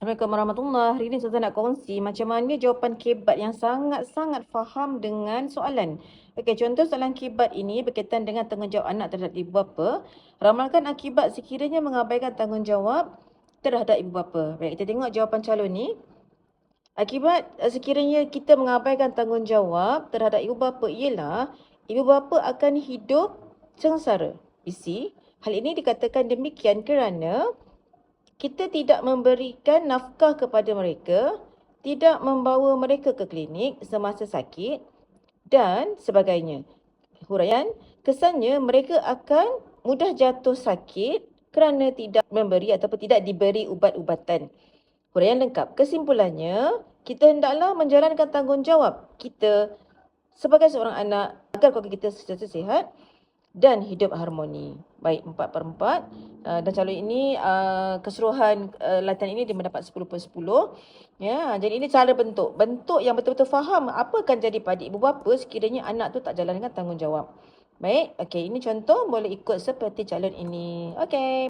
Assalamualaikum warahmatullahi. Hari ini saya nak kongsi macam mana jawapan kebat yang sangat-sangat faham dengan soalan. Okey, contoh soalan kebat ini berkaitan dengan tanggungjawab anak terhadap ibu bapa. Ramalkan akibat sekiranya mengabaikan tanggungjawab terhadap ibu bapa. Baik, kita tengok jawapan calon ni. Akibat sekiranya kita mengabaikan tanggungjawab terhadap ibu bapa ialah ibu bapa akan hidup sengsara. Isi, hal ini dikatakan demikian kerana kita tidak memberikan nafkah kepada mereka, tidak membawa mereka ke klinik semasa sakit dan sebagainya. Huraian, kesannya mereka akan mudah jatuh sakit kerana tidak memberi ataupun tidak diberi ubat-ubatan. Huraian lengkap. Kesimpulannya, kita hendaklah menjalankan tanggungjawab kita sebagai seorang anak agar keluarga kita sentiasa sihat dan hidup harmoni. Baik, 4/4. Dan calon ini keseluruhan latihan ini dia mendapat 10/10. Ya, jadi ini cara bentuk. Bentuk yang betul-betul faham apa akan jadi pada ibu bapa sekiranya anak tu tak jalankan tanggungjawab. Baik, okey, ini contoh boleh ikut seperti calon ini. Okey.